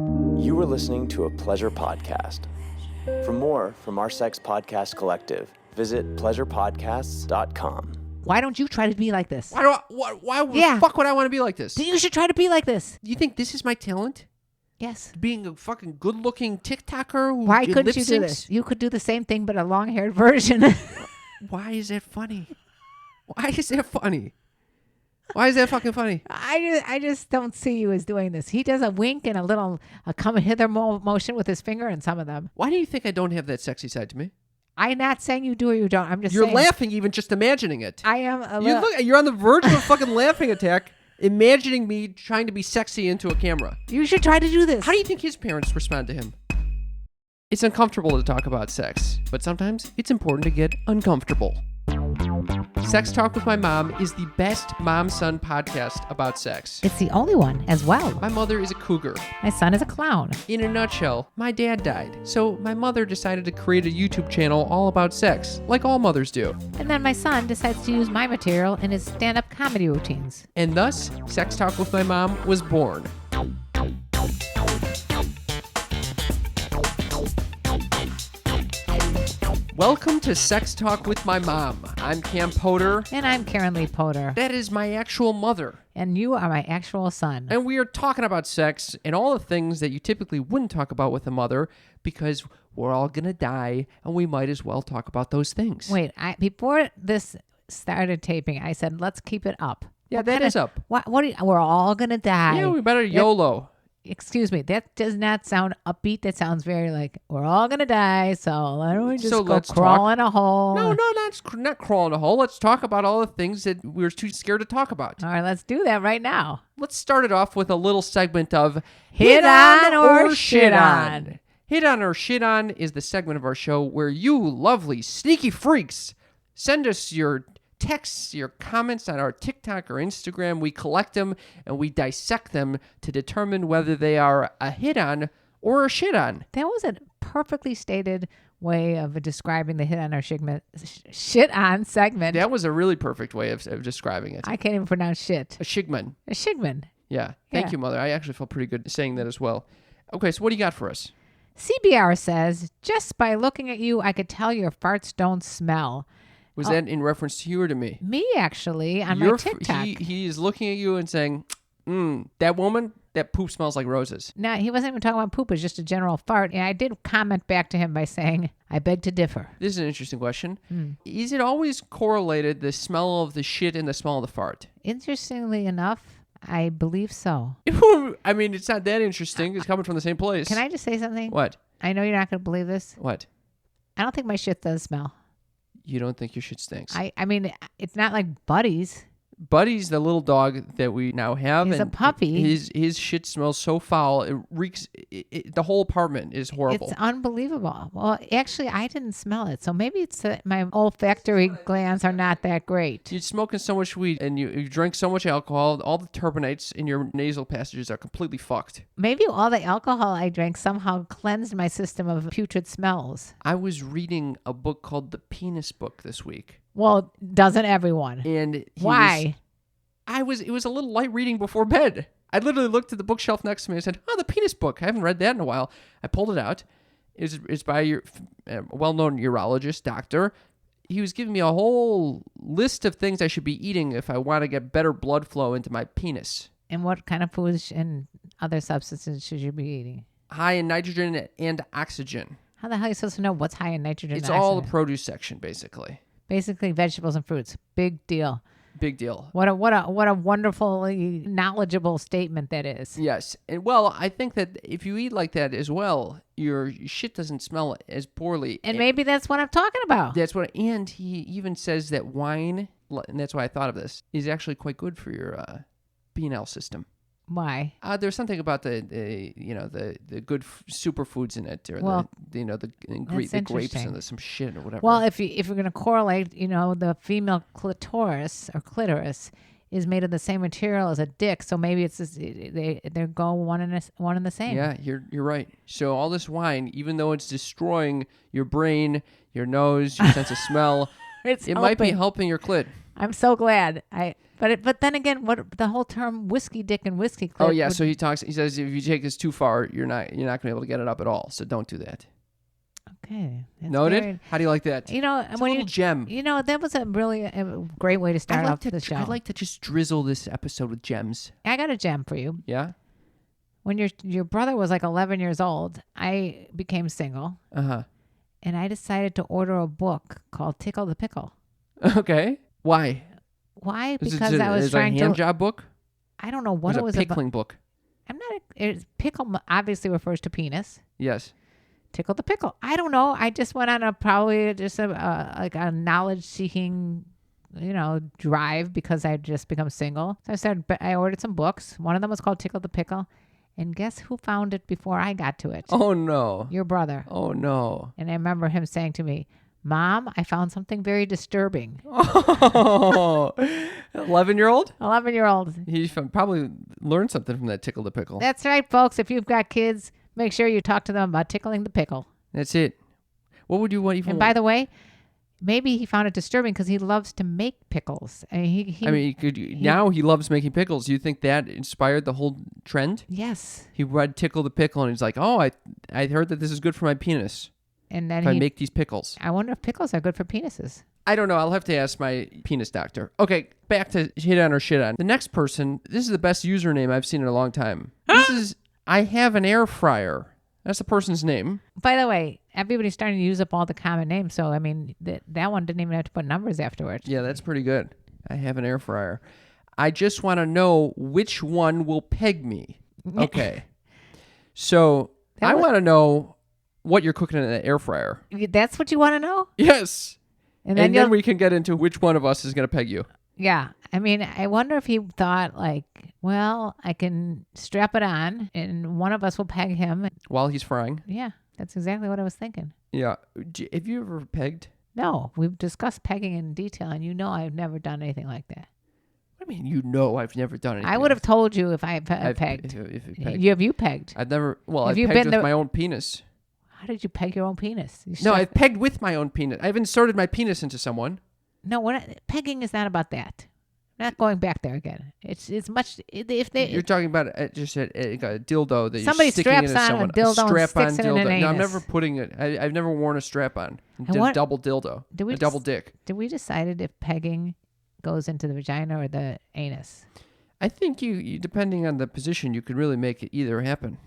You are listening to a Pleasure podcast. For more from our Sex Podcast Collective, visit pleasurepodcasts.com. Why don't you try to be like this? Why the fuck would I want to be like this? You should try to be like this. You think this is my talent? Yes. Being a fucking good-looking TikToker who Why couldn't lip you do syncs? this? You could do the same thing, but a long-haired version. Why is that funny? Why is that funny? Why is that fucking funny? I just don't see you as doing this. He does a wink and a little come hither motion with his finger in some of them. Why do you think I don't have that sexy side to me? I'm not saying you do or you don't. I'm just You're saying. laughing even just imagining it. I am a little. You're on the verge of a fucking laughing attack, imagining me trying to be sexy into a camera. You should try to do this. How do you think his parents respond to him? It's uncomfortable to talk about sex, but sometimes it's important to get uncomfortable. Sex Talk with My Mom is the best mom-son podcast about sex. It's the only one as well. My mother is a cougar. My son is a clown. In a nutshell, my dad died, so my mother decided to create a YouTube channel all about sex, like all mothers do. And then my son decides to use my material in his stand-up comedy routines. And thus, Sex Talk with My Mom was born. Welcome to Sex Talk with My Mom. I'm Cam Potter. And I'm Karen Lee Potter. That is my actual mother. And you are my actual son. And we are talking about sex and all the things that you typically wouldn't talk about with a mother because we're all going to die and we might as well talk about those things. Wait, before this started taping, I said, let's keep it up. Yeah, that is up. We're all going to die. Yeah, we better YOLO. Excuse me, that does not sound upbeat. That sounds very like, we're all going to die, so why don't we just go crawl in a hole? No, not crawl in a hole. Let's talk about all the things that we're too scared to talk about. All right, let's do that right now. Let's start it off with a little segment of Hit on or Shit On. Hit on or Shit On is the segment of our show where you lovely, sneaky freaks send us your texts, your comments on our TikTok or Instagram. We collect them and we dissect them to determine whether they are a hit on or a shit on. That was a perfectly stated way of describing the hit on or shit on segment. That was a really perfect way of describing it. I can't even pronounce shit. A shigman. A shigman. Yeah. Thank you, Mother. I actually felt pretty good saying that as well. Okay, so what do you got for us? CBR says, just by looking at you, I could tell your farts don't smell. Was that in reference to you or to me? Me, actually, on my TikTok. He is looking at you and saying, that woman, that poop smells like roses. No, he wasn't even talking about poop. It was just a general fart. And I did comment back to him by saying, I beg to differ. This is an interesting question. Is it always correlated, the smell of the shit and the smell of the fart? Interestingly enough, I believe so. I mean, it's not that interesting. It's coming from the same place. Can I just say something? What? I know you're not going to believe this. What? I don't think my shit does smell. You don't think your shit stinks? I mean, it's not like Buddy's. Buddy's the little dog that we now have. He's a puppy. His shit smells so foul. It reeks. The whole apartment is horrible. It's unbelievable. Well, actually, I didn't smell it. So maybe it's that my olfactory glands are not that great. You're smoking so much weed and you drink so much alcohol. All the turbinates in your nasal passages are completely fucked. Maybe all the alcohol I drank somehow cleansed my system of putrid smells. I was reading a book called The Penis Book this week. Well, doesn't everyone? And why? It was a little light reading before bed. I literally looked at the bookshelf next to me and said, "Oh, The Penis Book. I haven't read that in a while." I pulled it out. It's by your well-known urologist, doctor. He was giving me a whole list of things I should be eating if I want to get better blood flow into my penis. And what kind of foods and other substances should you be eating? High in nitrogen and oxygen. How the hell are you supposed to know what's high in nitrogen It's and all oxygen? the produce section, basically. Basically, vegetables and fruits. Big deal. Big deal. What a wonderfully knowledgeable statement that is. Yes. And well, I think that if you eat like that as well, your shit doesn't smell as poorly. And maybe that's what I'm talking about. That's what, and he even says that wine, and that's why I thought of this, is actually quite good for your penile system. Why? There's something about the good superfoods in it, or the grapes and some shit or whatever. Well, if you're going to correlate, the female clitoris is made of the same material as a dick, so maybe it's just, they go one and the same. Yeah, you're right. So all this wine, even though it's destroying your brain, your nose, your sense of smell, it might be helping your clit. I'm so glad. But then again, what the whole term whiskey dick and whiskey clit. Oh yeah, so he says if you take this too far, you're not gonna be able to get it up at all. So don't do that. Okay. That's Noted. How do you like that? You know, It's when a little gem. You know, that was a great way to start off the show. I like to just drizzle this episode with gems. I got a gem for you. Yeah. When your brother was like 11 years old, I became single. Uh-huh. And I decided to order a book called Tickle the Pickle. Okay. Why? Why? Is Because it I was trying a hand job book? I don't know what it was a pickling book. I'm not. Pickle obviously refers to penis. Yes. Tickle the pickle. I don't know. I just went on like a knowledge seeking, drive because I'd just become single. So I ordered some books. One of them was called Tickle the Pickle. And guess who found it before I got to it? Oh, no. Your brother. Oh, no. And I remember him saying to me, Mom, I found something very disturbing. Oh, 11-year-old? 11-year-old. He probably learned something from that Tickle the Pickle. That's right, folks. If you've got kids, make sure you talk to them about tickling the pickle. That's it. What would you want even? And by the way, maybe he found it disturbing because he loves to make pickles. And now he loves making pickles. Do you think that inspired the whole trend? Yes. He read Tickle the Pickle and he's like, oh, I heard that this is good for my penis. And then if I make these pickles. I wonder if pickles are good for penises. I don't know. I'll have to ask my penis doctor. Okay, back to hit on or shit on. The next person, this is the best username I've seen in a long time. This is, I have an air fryer. That's the person's name. By the way, everybody's starting to use up all the common names. So, I mean, that one didn't even have to put numbers afterwards. Yeah, that's pretty good. I have an air fryer. I just want to know which one will peg me. Okay. So, I want to know what you're cooking in the air fryer. That's what you want to know? Yes. And then we can get into which one of us is going to peg you. Yeah. I mean, I wonder if he thought like, well, I can strap it on and one of us will peg him. While he's frying? Yeah. That's exactly what I was thinking. Yeah. Have you ever pegged? No. We've discussed pegging in detail and I've never done anything like that. I mean, I've never done anything. I would have told you if I pegged. Have you pegged? I've never, I've you pegged with my own penis. How did you peg your own penis? No, I've pegged with my own penis. I've inserted my penis into someone. No, pegging is not about that. Not going back there again. It's much. You're talking about just a dildo that somebody you're sticking into straps on someone. a dildo and sticks it in an anus. No, I'm never putting it. I've never worn a strap on. Double dildo. A double dick. Did we decide if pegging goes into the vagina or the anus? I think you depending on the position, you could really make it either happen.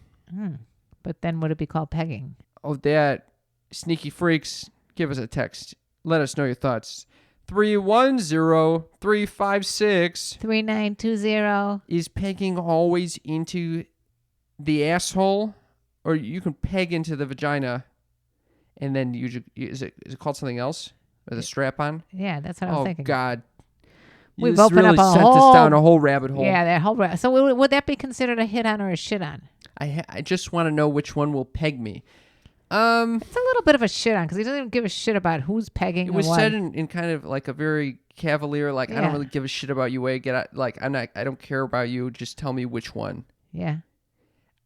But then would it be called pegging? Oh, that sneaky freaks! Give us a text. Let us know your thoughts. 310-356-3920. Is pegging always into the asshole? Or you can peg into the vagina and then is it called something else? With a strap on? Yeah, that's what I was thinking. Oh, God. We've opened up us down a whole rabbit hole. Yeah, that whole So would that be considered a hit on or a shit on? I just want to know which one will peg me. It's a little bit of a shit on because he doesn't give a shit about who's pegging. It was said in kind of like a very cavalier, like I don't really give a shit about you way. Get out, like I don't care about you. Just tell me which one. Yeah,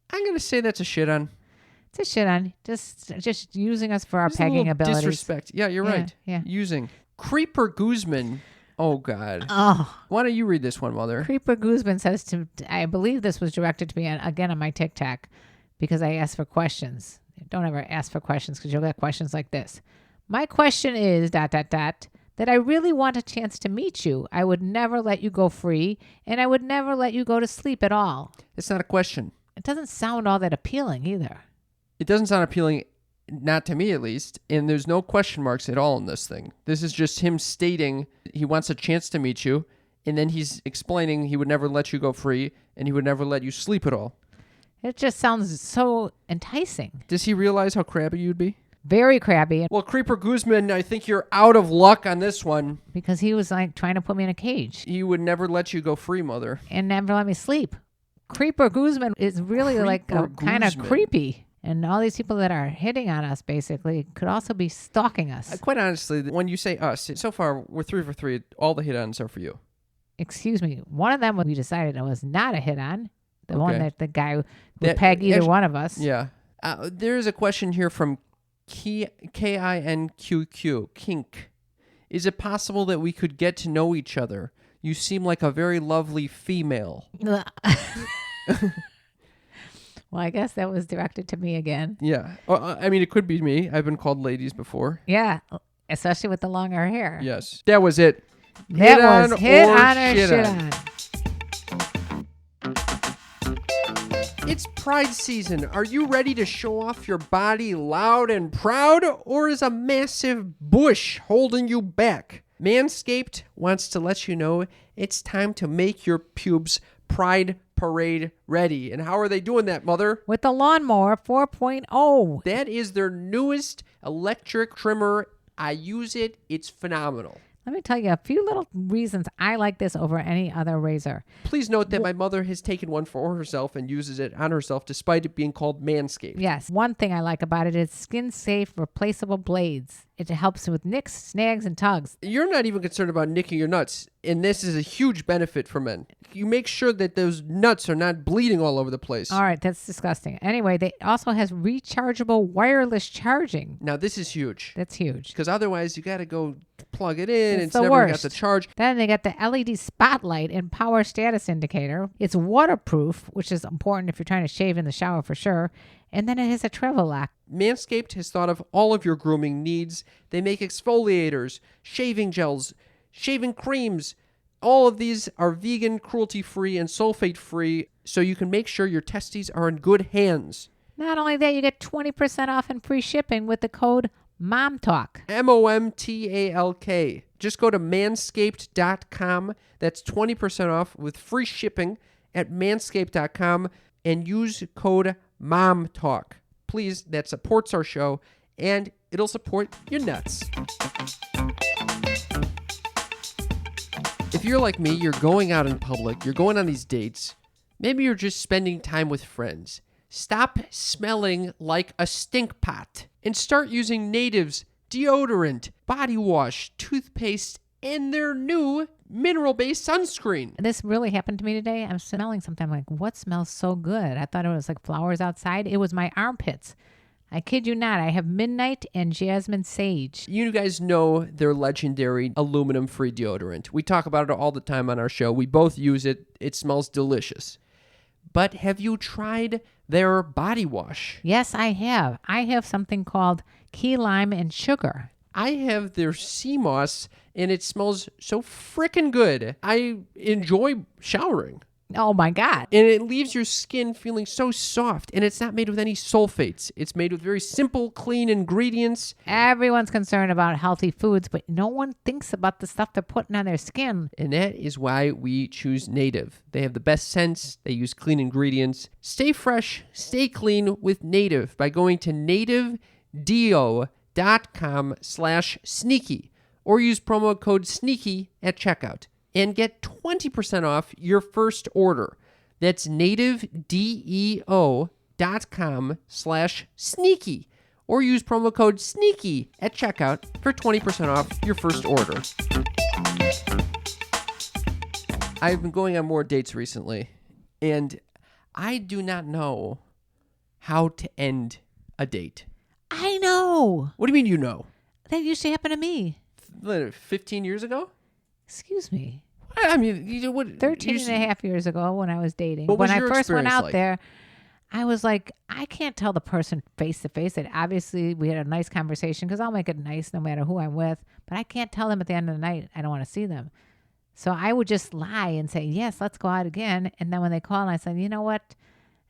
I'm gonna say that's a shit on. It's a shit on. Just using us for our pegging abilities. Disrespect. Yeah, you're right. Yeah. Using Creeper Guzman. Oh God. Oh. Why don't you read this one, Mother? Creeper Guzman says I believe this was directed to me again on my TikTok because I asked for questions. Don't ever ask for questions because you'll get questions like this. My question is ... that I really want a chance to meet you. I would never let you go free and I would never let you go to sleep at all. It's not a question. It doesn't sound all that appealing either. It doesn't sound appealing, not to me at least, and there's no question marks at all in this thing. This is just him stating he wants a chance to meet you and then he's explaining he would never let you go free and he would never let you sleep at all. It just sounds so enticing. Does he realize how crabby you'd be? Very crabby. Well, Creeper Guzman, I think you're out of luck on this one. Because he was like trying to put me in a cage. He would never let you go free, Mother. And never let me sleep. Creeper Guzman is really kind of creepy. And all these people that are hitting on us basically could also be stalking us. Quite honestly, when you say us, so far we're 3 for 3. All the hit-ons are for you. Excuse me. One of them we decided it was not a hit-on. The one that the guy would peg either one of us. Yeah. There is a question here from KINQQ, Kink. Is it possible that we could get to know each other? You seem like a very lovely female. Well, I guess that was directed to me again. Yeah. I mean, it could be me. I've been called ladies before. Yeah, especially with the longer hair. Yes. That was it. That was hit or on or shit shit on. on. It's Pride season. Are you ready to show off your body loud and proud, or is a massive bush holding you back? Manscaped wants to let you know it's time to make your pubes Pride Parade ready. And how are they doing that, Mother? With the Lawnmower 4.0. That is their newest electric trimmer. I use it. It's phenomenal. Let me tell you a few little reasons I like this over any other razor. Please note that my mother has taken one for herself and uses it on herself despite it being called Manscaped. Yes, one thing I like about it is skin-safe, replaceable blades. It helps with nicks, snags, and tugs. You're not even concerned about nicking your nuts, and this is a huge benefit for men. You make sure that those nuts are not bleeding all over the place. All right, that's disgusting. Anyway, they also has rechargeable wireless charging. Now, this is huge. That's huge. Because otherwise, you got to go plug it in. It's It's the never worst. got the charge. Then they got the LED spotlight and power status indicator. It's waterproof, which is important if you're trying to shave in the shower for sure. And then it has a travel lock. Manscaped has thought of all of your grooming needs. They make exfoliators, shaving gels, shaving creams. All of these are vegan, cruelty-free, and sulfate-free, so you can make sure your testes are in good hands. Not only that, you get 20% off and free shipping with the code MOMTALK. MOMTALK. Just go to manscaped.com. That's 20% off with free shipping at manscaped.com and use code MOMTALK. Please, that supports our show and it'll support your nuts. If you're like me, you're going out in public, you're going on these dates, maybe you're just spending time with friends. Stop smelling like a stink pot and start using Native's deodorant, body wash, toothpaste, and their new mineral-based sunscreen. This really happened to me today. I'm smelling something. I'm like, what smells so good? I thought it was like flowers outside. It was my armpits. I kid you not. I have Midnight and Jasmine Sage. You guys know their legendary aluminum-free deodorant. We talk about it all the time on our show. We both use it. It smells delicious. But have you tried their body wash? Yes, I have. I have something called key lime and sugar. I have their sea moss, and it smells so freaking good. I enjoy showering. Oh my God. And it leaves your skin feeling so soft. And it's not made with any sulfates. It's made with very simple, clean ingredients. Everyone's concerned about healthy foods, but no one thinks about the stuff they're putting on their skin. And that is why we choose Native. They have the best scents. They use clean ingredients. Stay fresh, stay clean with Native by going to nativedeo.com/sneaky or use promo code SNEAKY at checkout. And get 20% off your first order. That's nativedeo.com/sneaky. Or use promo code SNEAKY at checkout for 20% off your first order. I've been going on more dates recently, and I do not know how to end a date. I know. What do you mean you know? That used to happen to me. 15 years ago? Excuse me. I mean, you know what? 13 and a half years ago when I was dating. What was when I your first went experience out like? there, I was like, I can't tell the person face to face that obviously we had a nice conversation because I'll make it nice no matter who I'm with, but I can't tell them at the end of the night I don't want to see them. So I would just lie and say, yes, let's go out again. And then when they call, I said, you know what?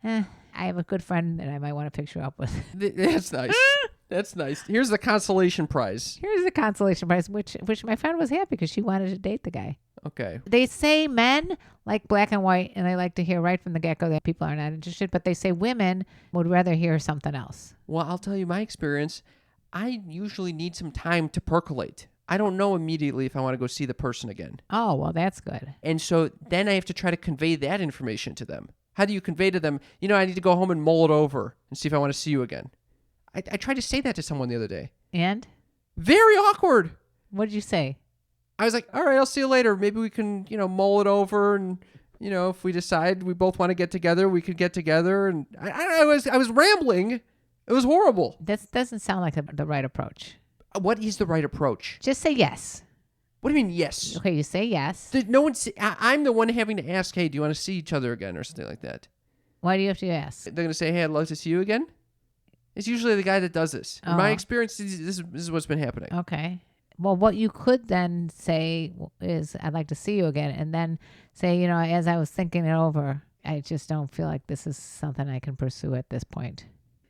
I have a good friend that I might want to picture up with. That's nice. That's nice. Here's the consolation prize. Here's the consolation prize, which my friend was happy because she wanted to date the guy. Okay. They say men like black and white, and they like to hear right from the get-go that people are not interested, but they say women would rather hear something else. Well, I'll tell you my experience. I usually need some time to percolate. I don't know immediately if I want to go see the person again. Oh, well, that's good. And so then I have to try to convey that information to them. How do you convey to them, I need to go home and mull it over and see if I want to see you again? I tried to say that to someone the other day. And? Very awkward. What did you say? I was like, all right, I'll see you later. Maybe we can, mull it over and, if we decide we both want to get together, we could get together. And I was rambling. It was horrible. That doesn't sound like the right approach. What is the right approach? Just say yes. What do you mean, yes? Okay, you say yes. No one. I'm the one having to ask, hey, do you want to see each other again or something like that? Why do you have to ask? They're going to say, hey, I'd love to see you again. It's usually the guy that does this. In my experience, this is what's been happening. Okay. Well, what you could then say is, I'd like to see you again. And then say, as I was thinking it over, I just don't feel like this is something I can pursue at this point.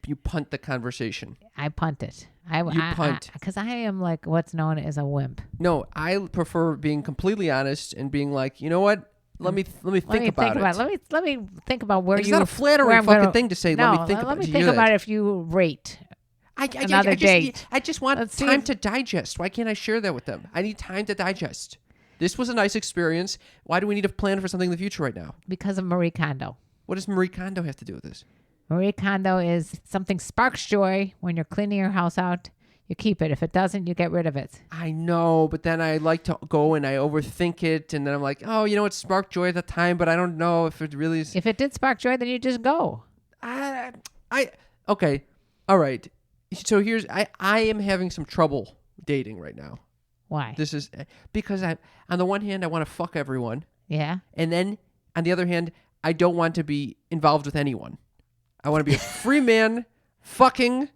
You punt the conversation. I punt it. You punt. Because I am like what's known as a wimp. No, I prefer being completely honest and being like, you know what? Let me think about it. Let me think about where it's you. not a flattering fucking thing to say. No, let me think about it. Let me think about it if you rate another date. I just want time to digest. Why can't I share that with them? I need time to digest. This was a nice experience. Why do we need to plan for something in the future right now? Because of Marie Kondo. What does Marie Kondo have to do with this? Marie Kondo is something sparks joy when you're cleaning your house out. You keep it. If it doesn't, you get rid of it. I know, but then I like to go and I overthink it, and then I'm like, oh, it sparked joy at the time, but I don't know if it really is. If it did spark joy, then you just go. Okay, all right. So I am having some trouble dating right now. Why? This is because on the one hand, I want to fuck everyone. Yeah. And then on the other hand, I don't want to be involved with anyone. I want to be a free man, fucking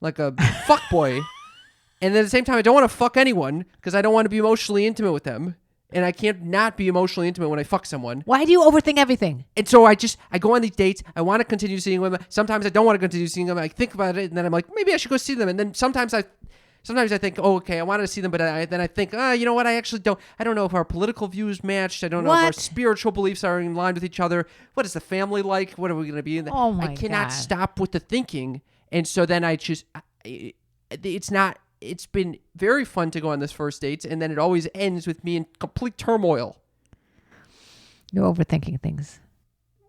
like a fuckboy. And then at the same time, I don't want to fuck anyone because I don't want to be emotionally intimate with them. And I can't not be emotionally intimate when I fuck someone. Why do you overthink everything? And so I go on these dates. I want to continue seeing them. Sometimes I don't want to continue seeing them. I think about it, and then I'm like, maybe I should go see them. And then sometimes I think, oh, okay, I wanted to see them, but then I think, you know what? I actually don't. I don't know if our political views matched. I don't know if our spiritual beliefs are in line with each other. What is the family like? What are we going to be in? Oh my I cannot God. stop with the thinking, and so then it's been very fun to go on this first date, and then it always ends with me in complete turmoil. You're overthinking things.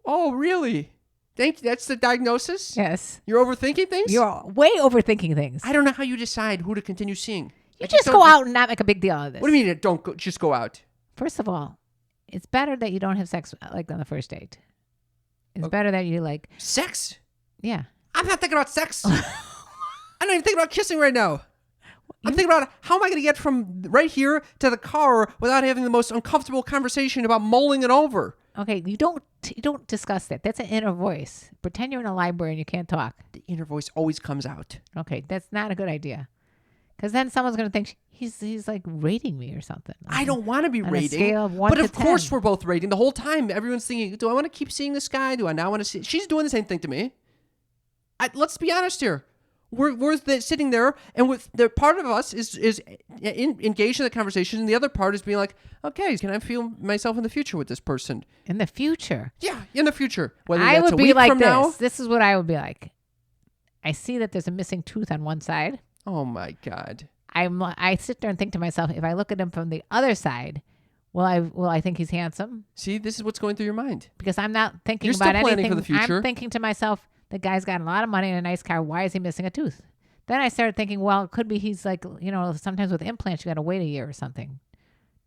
Oh, really? That's the diagnosis? Yes. You're overthinking things? You're way overthinking things. I don't know how you decide who to continue seeing. You just go out and not make a big deal out of this. What do you mean just go out? First of all, it's better that you don't have sex like on the first date. It's better that you like... Sex? Yeah. I'm not thinking about sex. I'm not even thinking about kissing right now. I'm thinking about how am I going to get from right here to the car without having the most uncomfortable conversation about mulling it over. Okay, you don't discuss that. That's an inner voice. Pretend you're in a library and you can't talk. The inner voice always comes out. Okay, that's not a good idea. Because then someone's going to think he's like rating me or something. I don't want to be on rating. A scale of 1 but to of course 10. we're both rating. The whole time everyone's thinking, do I want to keep seeing this guy? Do I not want to see? She's doing the same thing to me. Let's be honest here. We're sitting there, and with the part of us is engaged in the conversation, and the other part is being like, okay, can I feel myself in the future with this person? In the future? Yeah, in the future. Whether I that's would a be week like from this. now. This is what I would be like. I see that there's a missing tooth on one side. Oh my God. I sit there and think to myself, if I look at him from the other side, will I think he's handsome? See, this is what's going through your mind. Because I'm not thinking You're about still planning anything. for the future. I'm thinking to myself, the guy's got a lot of money and a nice car. Why is he missing a tooth? Then I started thinking, well, it could be he's like, sometimes with implants, you got to wait a year or something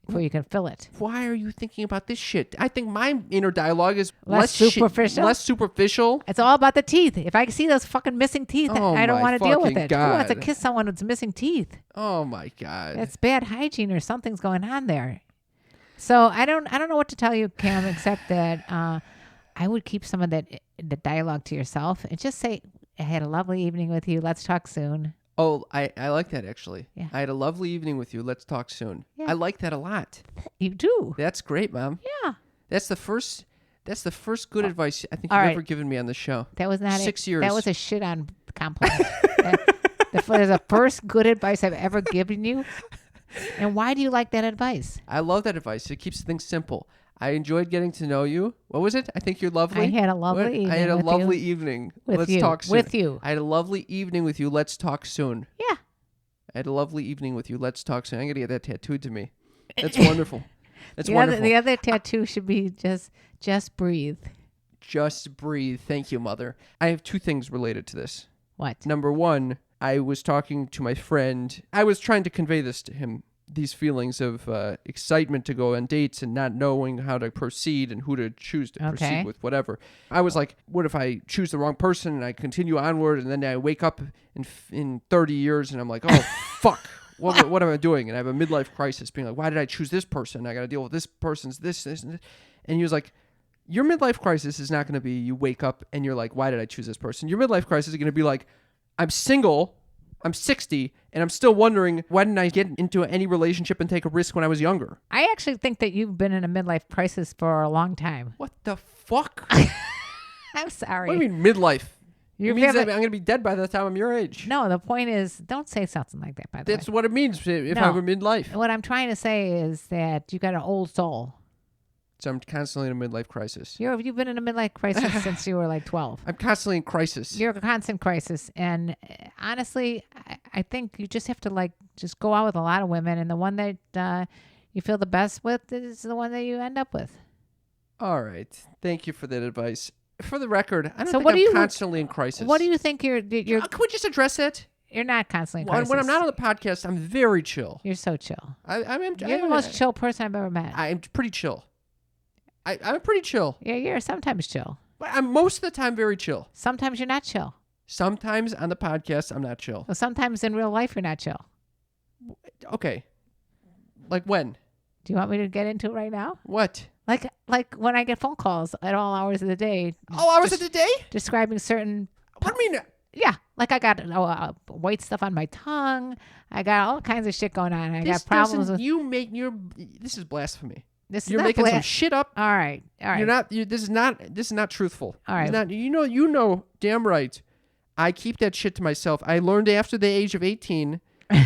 before you can fill it. Why are you thinking about this shit? I think my inner dialogue is Less superficial? less superficial. It's all about the teeth. If I see those fucking missing teeth, Oh I don't my want to deal with fucking it. Who wants to God. kiss someone with missing teeth? Oh my God. That's bad hygiene or something's going on there. So I don't know what to tell you, Cam, except that I would keep some of the dialogue to yourself and just say, I had a lovely evening with you. Let's talk soon. Oh, I like that actually. Yeah. I had a lovely evening with you. Let's talk soon. Yeah. I like that a lot. You do. That's great, Mom. Yeah. That's the first good advice I think all you've right. ever given me on the show. That was not 6 years. That was a shit on compliment. There's the first good advice I've ever given you. And why do you like that advice? I love that advice. It keeps things simple. I enjoyed getting to know you. What was it? I think you're lovely. I had a lovely What? evening I had a with lovely you. evening. With Let's you. talk soon. With you. I had a lovely evening with you. Let's talk soon. Yeah. I had a lovely evening with you. Let's talk soon. I'm going to get that tattooed to me. That's wonderful. That's wonderful. The other tattoo should be just breathe. Just breathe. Thank you, Mother. I have two things related to this. What? Number one, I was talking to my friend. I was trying to convey this to him, these feelings of excitement to go on dates and not knowing how to proceed and who to choose to proceed with, whatever. I was like, what if I choose the wrong person and I continue onward and then I wake up in 30 years and I'm like, oh, fuck. what am I doing? And I have a midlife crisis, being like, why did I choose this person? I got to deal with this person's this, and this. And he was like, your midlife crisis is not going to be you wake up and you're like, why did I choose this person? Your midlife crisis is going to be like, I'm single, I'm 60, and I'm still wondering, why didn't I get into any relationship and take a risk when I was younger? I actually think that you've been in a midlife crisis for a long time. What the fuck? I'm sorry. What do you mean midlife? You're It means very- that I'm going to be dead by the time I'm your age. No, the point is, don't say something like that, by the way. That's what it means if No. I'm a midlife. What I'm trying to say is that you got an old soul. So I'm constantly in a midlife crisis. You've been in a midlife crisis since you were like 12. I'm constantly in crisis. You're a constant crisis. And honestly, I think you just have to like just go out with a lot of women. And the one that you feel the best with is the one that you end up with. All right. Thank you for that advice. For the record, I don't So think what I'm do you- constantly in crisis. What do you think you're Can we just address it? you're not constantly in crisis. When I'm not on the podcast, I'm very chill. You're so chill. I'm You're the most chill person I've ever met. I'm pretty chill. I'm pretty chill. Yeah, you're sometimes chill. But I'm most of the time very chill. Sometimes you're not chill. Sometimes on the podcast, I'm not chill. Well, sometimes in real life, you're not chill. Okay. Like when? Do you want me to get into it right now? What? Like when I get phone calls at all hours of the day. All hours of the day? Describing certain. What do you mean? Yeah, like I got white stuff on my tongue. I got all kinds of shit going on. I got problems with. This is blasphemy. This is You're not making some shit up. All right. You're not. This is not truthful. All right. It's not, you know damn right. I keep that shit to myself. I learned after the age of 18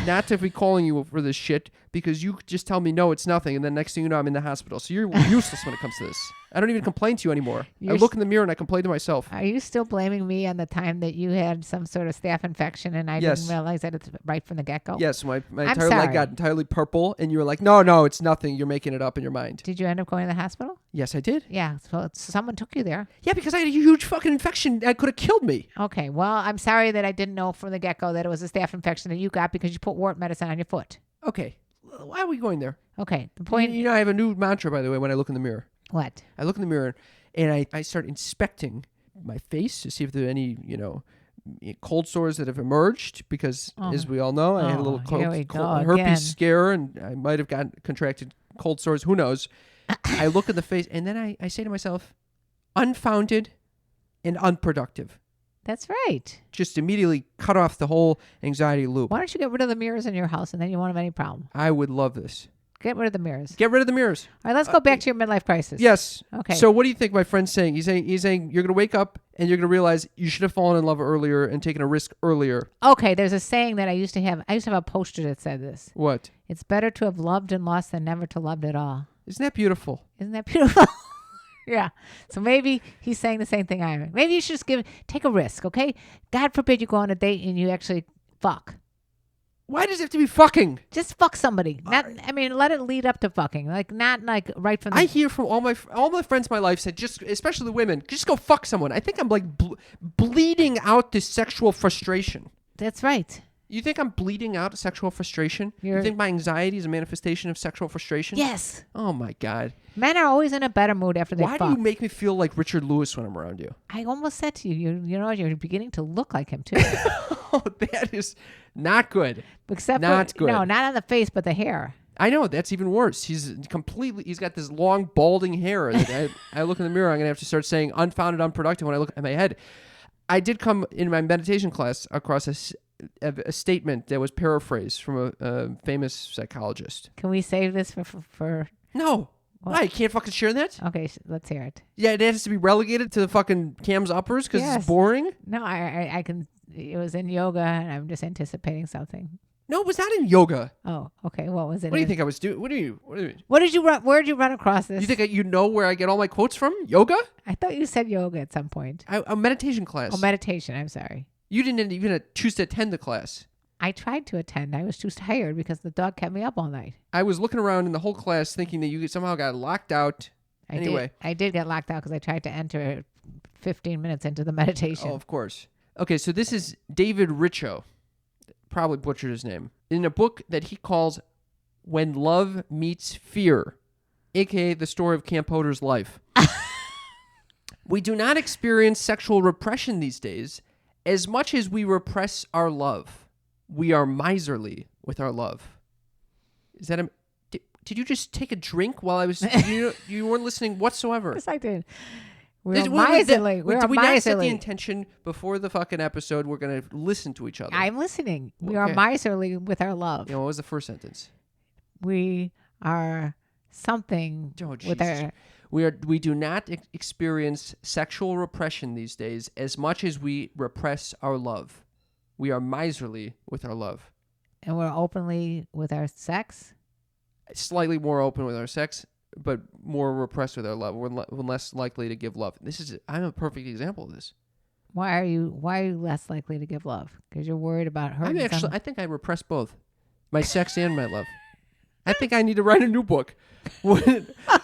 not to be calling you for this shit because you just tell me no, it's nothing, and then next thing you know, I'm in the hospital. So you're useless when it comes to this. I don't even complain to you anymore. I look in the mirror and I complain to myself. Are you still blaming me on the time that you had some sort of staph infection and I didn't realize that it's right from the get-go? Yes, my I'm entire sorry. leg got entirely purple, and you were like, no, it's nothing. You're making it up in your mind. Did you end up going to the hospital? Yes, I did. Yeah, so someone took you there. Yeah, because I had a huge fucking infection that could have killed me. Okay, well, I'm sorry that I didn't know from the get-go that it was a staph infection that you got because you put wart medicine on your foot. Okay, why are we going there? Okay, the point... I have a new mantra, by the way, when I look in the mirror. What? I look in the mirror, and I start inspecting my face to see if there are any, cold sores that have emerged because, as we all know, I had a little herpes scare, and I might have contracted cold sores. Who knows? I look at the face, and then I say to myself, unfounded and unproductive. That's right. Just immediately cut off the whole anxiety loop. Why don't you get rid of the mirrors in your house and then you won't have any problem? I would love this. Get rid of the mirrors. Get rid of the mirrors. All right, let's go back to your midlife crisis. Yes. Okay. So what do you think my friend's saying? He's saying you're going to wake up and you're going to realize you should have fallen in love earlier and taken a risk earlier. Okay, there's a saying that I used to have. I used to have a poster that said this. What? It's better to have loved and lost than never to loved at all. Isn't that beautiful? Isn't that beautiful? Yeah. So maybe he's saying the same thing I am. Maybe you should just take a risk, okay? God forbid you go on a date and you actually fuck. Why does it have to be fucking? Just fuck somebody. Not. I mean, let it lead up to fucking. Like not like right from the... I hear from all my friends in my life said especially the women, just go fuck someone. I think I'm like bleeding out this sexual frustration. That's right. You think I'm bleeding out sexual frustration? You think my anxiety is a manifestation of sexual frustration? Yes. Oh my God. Men are always in a better mood after they fuck. Why do you make me feel like Richard Lewis when I'm around you? I almost said to you, you're beginning to look like him too. Oh, that is not good. Except not good. No, not on the face, but the hair. I know, that's even worse. He's got this long balding hair that I look in the mirror, I'm going to have to start saying unfounded, unproductive when I look at my head. I did come in my meditation class across a statement that was paraphrased from a famous psychologist. Can we save this for... No. What? Why? You can't fucking share that? Okay, let's hear it. Yeah, it has to be relegated to the fucking Cam's uppers because Yes. it's boring? No, I can... It was in yoga, and I'm just anticipating something. No, it was not in yoga. Oh, okay. What was it? What do you think I was doing? What do you What did you run? Where did you run across this? You think you know where I get all my quotes from? Yoga? I thought you said yoga at some point. A meditation class. Oh, meditation. I'm sorry. You didn't even choose to attend the class. I tried to attend. I was too tired because the dog kept me up all night. I was looking around in the whole class thinking that you somehow got locked out. I did get locked out because I tried to enter 15 minutes into the meditation. Oh, of course. Okay, so this is David Richo. Probably butchered his name. In a book that he calls When Love Meets Fear, a.k.a. the story of Camp Hoder's life. We do not experience sexual repression these days as much as we repress our love. We are miserly, with our love. Is that did you just take a drink while I was you weren't listening whatsoever? Yes, I did. We're Did miserly. did We're we not set the miserly. intention before the fucking episode? We're gonna listen to each other. I'm listening. We are Okay. miserly with our love. What was the first sentence? We are something Oh, with Jesus. our. We do not experience sexual repression these days as much as we repress our love. We are miserly with our love. And we're openly with our sex. Slightly more open with our sex, but more repressed with our love. We're less likely to give love. I'm a perfect example of this. Why are you less likely to give love? Because you're worried about hurting someone? I think I repress both, my sex and my love. I think I need to write a new book.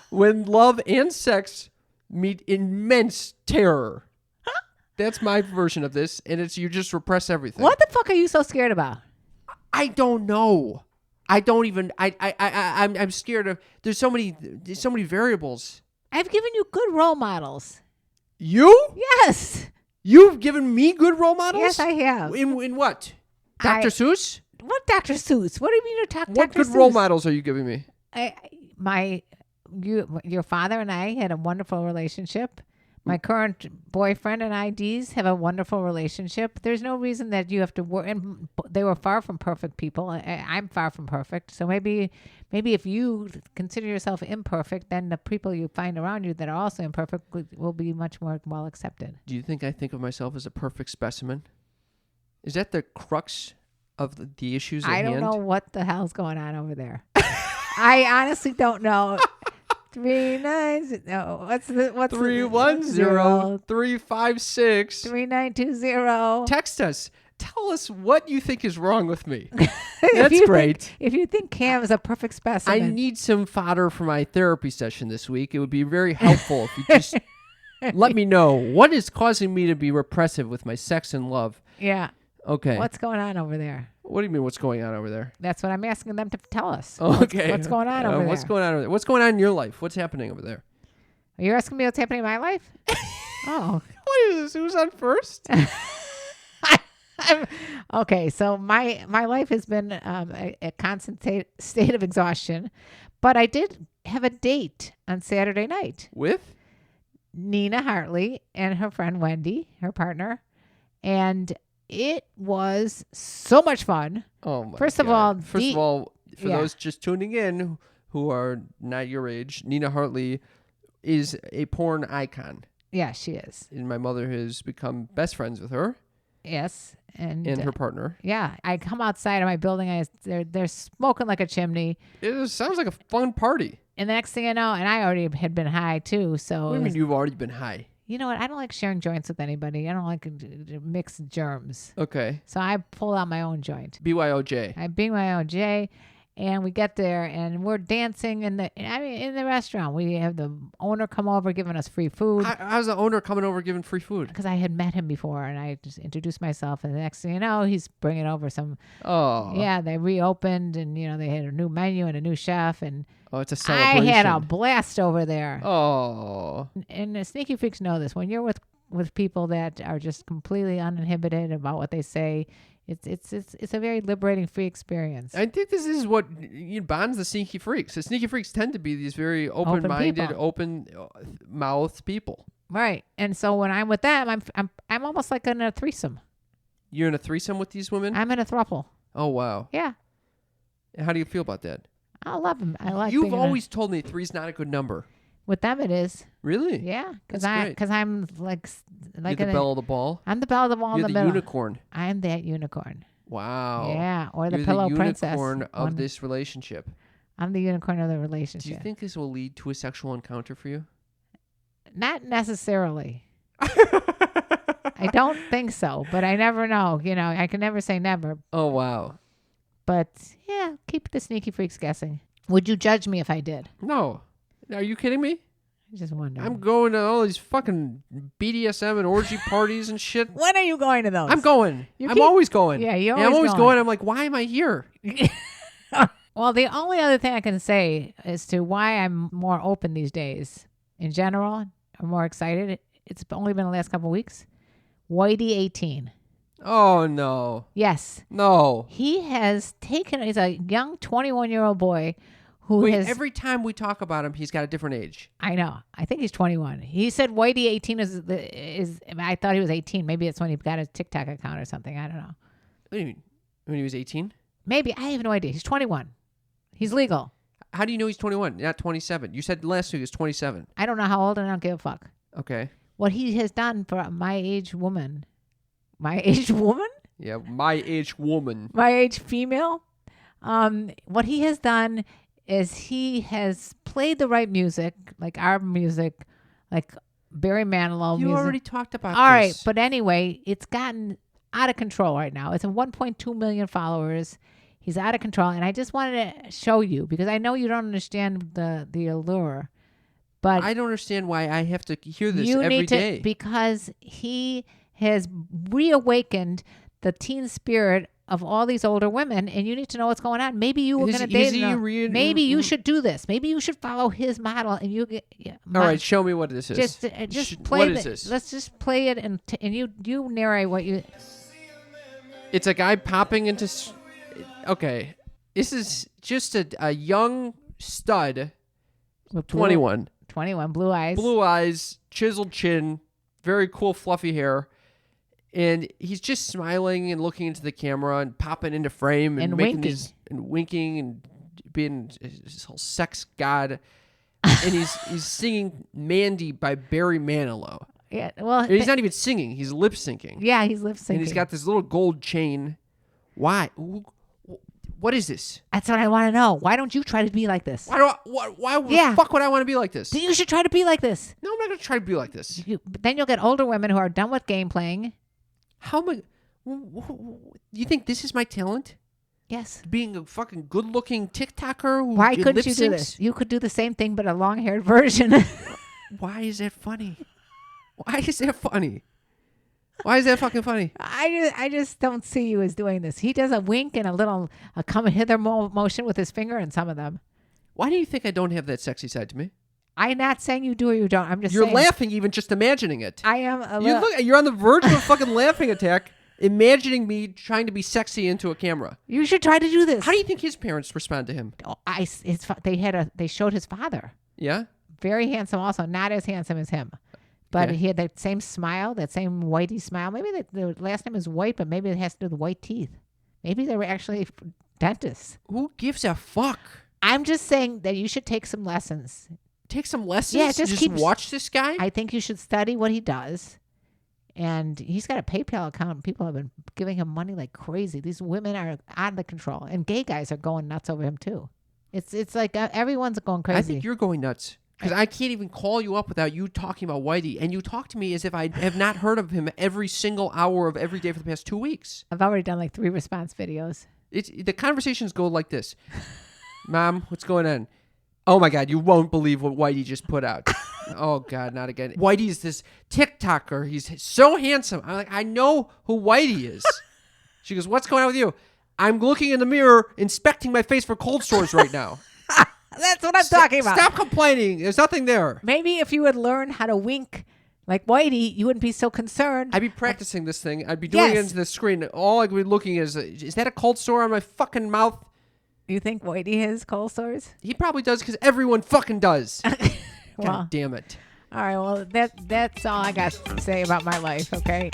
When love and sex meet immense terror. That's my version of this, and it's you just repress everything. What the fuck are you so scared about? I don't know. I don't even. I'm scared of. There's so many variables. I've given you good role models. You? Yes. You've given me good role models? Yes, I have. In what? Dr. Seuss? What Dr. Seuss? What do you mean you're talking What Dr. good Seuss? role models are you giving me? Your father and I had a wonderful relationship. My current boyfriend and I, Dees, have a wonderful relationship. There's no reason that you have to work. And they were far from perfect people. I'm far from perfect. So maybe if you consider yourself imperfect, then the people you find around you that are also imperfect will be much more well accepted. Do you think I think of myself as a perfect specimen? Is that the crux of the issues at hand? I don't know what the hell's going on over there. I honestly don't know. 39. No, what's 310 356 3920. Text us. Tell us what you think is wrong with me. If That's you great. If you think Cam is a perfect I specimen, need some fodder for my therapy session this week. It would be very helpful if you just let me know what is causing me to be repressive with my sex and love. yeah. Okay. What's going on over there? What do you mean what's going on over there? That's what I'm asking them to tell us. Okay. What's going on over What's there? going on over there? What's going on in your life? What's happening over there? Are you asking me what's happening in my life? Oh. What is this? Who's on first? Okay, so my life has been a constant state of exhaustion, but I did have a date on Saturday night. With? Nina Hartley and her friend Wendy, her partner, and it was so much fun. Oh my First God. of all, for those just tuning in who are not your age, Nina Hartley is a porn icon. Yeah, she is. And my mother has become best friends with her Yes, and her partner. yeah, I come outside of my building. They're smoking like a chimney, Sounds like a fun party. and the next thing I know, and I already had been high too. So What do you mean you've already been high? you know what? I don't like sharing joints with anybody. I don't like to mix germs. Okay. So I pulled out my own joint. BYOJ. I bring my own J, and we get there and we're dancing in the restaurant. We have the owner come over giving us free food. How's the owner coming over giving free food? Because I had met him before, and I just introduced myself, and the next thing you know, he's bringing over some. Oh. Yeah, they reopened, and they had a new menu and a new chef, and Oh, it's a celebration. I had a blast over there. Oh. And the sneaky freaks know this. When you're with people that are just completely uninhibited about what they say, it's a very liberating, free experience. I think this is what bonds the sneaky freaks. The sneaky freaks tend to be these very open-minded, people. open-mouthed people. Right. And so when I'm with them, I'm almost like in a threesome. You're in a threesome with these women? I'm in a throuple. Oh, wow. Yeah. How do you feel about that? I love them. I like You've being in always told me three's not a good number. with them it is. Really? Yeah, That's great. because I'm like You're the belle of the ball? I'm the belle of the ball You're in the the middle. unicorn. I'm that unicorn. Wow. Yeah, or the You're pillow the princess. unicorn of One- this relationship. I'm the unicorn of the Do relationship. you think this will lead to a sexual encounter for you? Not necessarily. I don't think so, but I never know. I can never say never. Oh, wow. But yeah, keep the sneaky freaks guessing. Would you judge me if I did? No. Are you kidding me? I just wonder. I'm going to all these fucking BDSM and orgy parties and shit. When are you going to those? I'm going. You I'm keep- always going. Yeah, you're I'm always always going. going. I'm like, why am I here? Well, the only other thing I can say as to why I'm more open these days, in general, or more excited, it's only been the last couple of weeks. Whitey 18. Oh, no. Yes. No. He's a young 21-year-old boy who Wait, has... every time we talk about him, he's got a different age. I know. I think he's 21. He said Whitey 18 is I thought he was 18. Maybe it's when he got a TikTok account or something. I don't know. What do you mean? When he was 18? Maybe. I have no idea. He's 21. He's legal. How do you know he's 21, not 27? You said last week he was 27. I don't know how old and I don't give a fuck. Okay. What he has done for my age woman. My age woman? Yeah, my age woman. My age female. What he has done is he has played the right music, like our music, like Barry Manilow music. You already talked about this. All right, but anyway, it's gotten out of control right now. It's a 1.2 million followers. He's out of control, and I just wanted to show you because I know you don't understand the allure, but I don't understand why I have to hear this you every need to day. because he has reawakened the teen spirit of all these older women, and you need to know what's going on. Maybe you were going to date him. Maybe you should do this. Maybe you should follow his model, and you get. All right, show me what this is. Just play. What is this? Let's just play it, and you narrate what you. It's a guy popping into. Okay, this is just a young stud. With 21. 21, blue eyes. Blue eyes, chiseled chin, very cool fluffy hair. And he's just smiling and looking into the camera and popping into frame and making winking. winking and being this whole sex god. And he's singing Mandy by Barry Manilow. Yeah, well, And he's not even singing; he's lip syncing. Yeah, he's lip syncing. And he's got this little gold chain. Why? What is this? That's what I want to know. Why don't you try to be like this? Why the fuck would I want to be like this? You should try to be like this. No, I'm not going to try to be like this. But then you'll get older women who are done with game playing. How am I? You think this is my talent? Yes. Being a fucking good-looking TikToker who Why couldn't you lip-syncs? do this? You could do the same thing, but a long-haired version. Why is that funny? Why is that funny? Why is that fucking funny? I just don't see you as doing this. He does a wink and a little come hither motion with his finger in some of them. Why do you think I don't have that sexy side to me? I'm not saying you do or you don't. I'm just You're saying. laughing even just imagining it. I am a little. You're on the verge of a fucking laughing attack, imagining me trying to be sexy into a camera. You should try to do this. How do you think his parents respond to him? Oh, they showed his father. Yeah? Very handsome also. Not as handsome as him. But Okay. he had that same smile, that same whitey smile. Maybe the last name is White, but maybe it has to do with white teeth. Maybe they were actually dentists. Who gives a fuck? I'm just saying that you should take some lessons. Take some lessons? Yeah, just watch this guy? I think you should study what he does. And he's got a PayPal account, and people have been giving him money like crazy. These women are out of control, and gay guys are going nuts over him too. It's like everyone's going crazy. I think you're going nuts. Because I can't even call you up without you talking about Whitey. And you talk to me as if I have not heard of him every single hour of every day for the past 2 weeks. I've already done like 3 response videos. The conversations go like this. Mom, what's going on? Oh, my God, you won't believe what Whitey just put out. Oh, God, not again. Whitey's this TikToker. He's so handsome. I'm like, I know who Whitey is. She goes, what's going on with you? I'm looking in the mirror, inspecting my face for cold sores right now. That's what I'm talking about. Stop complaining. There's nothing there. Maybe if you would learn how to wink like Whitey, you wouldn't be so concerned. I'd be practicing this thing. I'd be doing it into the screen. All I'd be looking is that a cold sore on my fucking mouth? You think Whitey has cold sores? He probably does because everyone fucking does. Well, God damn it. All right, well, that's all I got to say about my life, okay?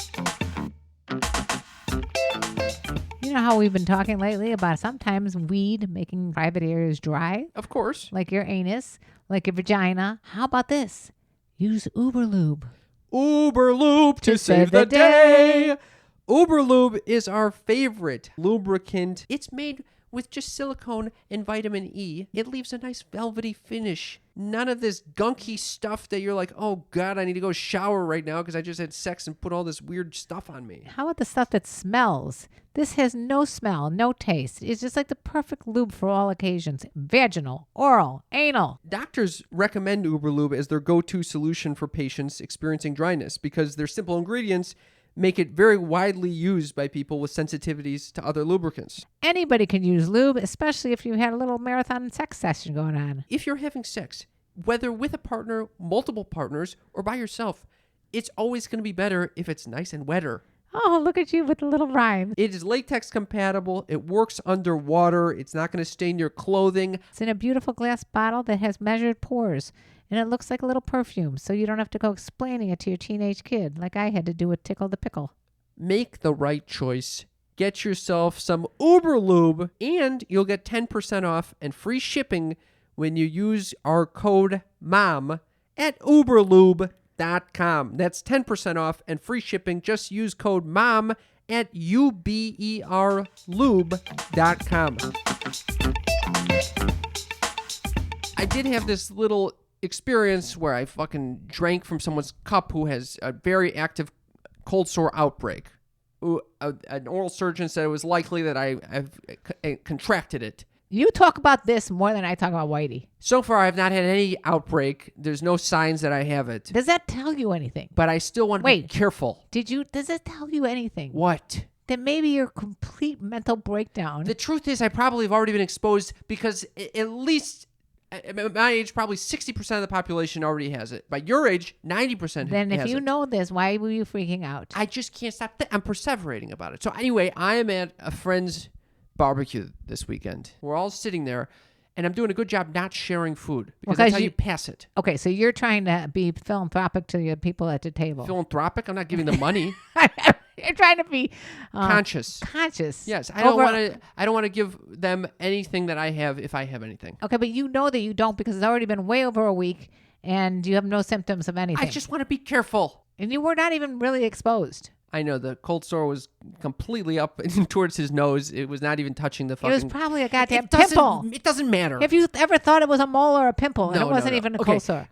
You know how we've been talking lately about sometimes weed making private areas dry? Of course. Like your anus, like your vagina. How about this? Use Uber Lube. Uber Lube to save the day. Uber Lube is our favorite lubricant. It's made with just silicone and vitamin E. It leaves a nice velvety finish. None of this gunky stuff that you're like, oh God, I need to go shower right now because I just had sex and put all this weird stuff on me. How about the stuff that smells? This has no smell, no taste. It's just like the perfect lube for all occasions. Vaginal, oral, anal. Doctors recommend Uber Lube as their go-to solution for patients experiencing dryness because their simple ingredients make it very widely used by people with sensitivities to other lubricants. Anybody can use lube, especially if you had a little marathon sex session going on. If you're having sex, whether with a partner, multiple partners, or by yourself, it's always going to be better if it's nice and wetter. Oh, look at you with the little rhyme. It is latex compatible. It works underwater. It's not going to stain your clothing. It's in a beautiful glass bottle that has measured pores, and it looks like a little perfume, so you don't have to go explaining it to your teenage kid like I had to do with Tickle the Pickle. Make the right choice. Get yourself some Uber Lube, and you'll get 10% off and free shipping when you use our code MOM at uberlube.com. That's 10% off and free shipping. Just use code MOM at uberlube.com. I did have this little experience where I fucking drank from someone's cup who has a very active cold sore outbreak. An oral surgeon said it was likely that I've contracted it. You talk about this more than I talk about Whitey. So far, I've not had any outbreak. There's no signs that I have it. Does that tell you anything? But I still want to be careful. Does it tell you anything? What? That maybe your complete mental breakdown. The truth is, I probably have already been exposed because at least at my age, probably 60% of the population already has it. By your age, 90% Then if has you it. know this, why were you freaking out? I just can't stop. I'm perseverating about it. So anyway, I am at a friend's barbecue this weekend. We're all sitting there, and I'm doing a good job not sharing food because that's how you pass it. Okay, so you're trying to be philanthropic to the people at the table. Philanthropic? I'm not giving them money. You're trying to be conscious. Conscious. Yes, I don't want to give them anything that I have if I have anything. Okay, but you know that you don't because it's already been way over a week, and you have no symptoms of anything. I just want to be careful. And you were not even really exposed. I know the cold sore was completely up towards his nose. It was not even touching the fucking... It was probably a goddamn pimple. It doesn't matter. If you ever thought it was a mole or a pimple, and No, it wasn't no. even a Okay, cold sore.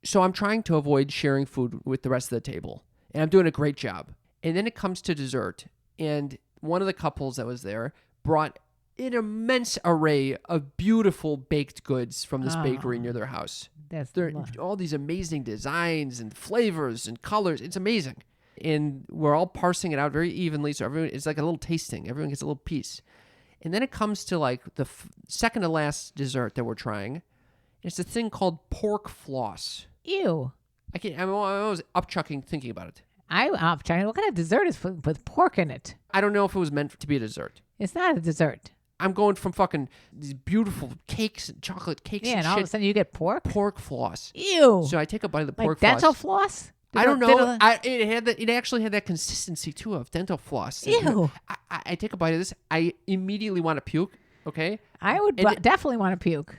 So I'm trying to avoid sharing food with the rest of the table, and I'm doing a great job. And then it comes to dessert, and one of the couples that was there brought an immense array of beautiful baked goods from this bakery near their house. They're all these amazing designs and flavors and colors. It's amazing. And we're all parsing it out very evenly. So it's like a little tasting. Everyone gets a little piece. And then it comes to like the second to last dessert that we're trying. It's a thing called pork floss. Ew. I'm always upchucking thinking about it. I'm upchucking. What kind of dessert is with pork in it? I don't know if it was meant to be a dessert. It's not a dessert. I'm going from fucking these beautiful cakes and chocolate cakes and and shit. all of a sudden you get pork? Pork floss. Ew. So I take a bite of the like pork dental floss. floss? I don't know. It actually had that consistency too of dental floss. Ew. I take a bite of this. I immediately want to puke. Okay. I would definitely want to puke.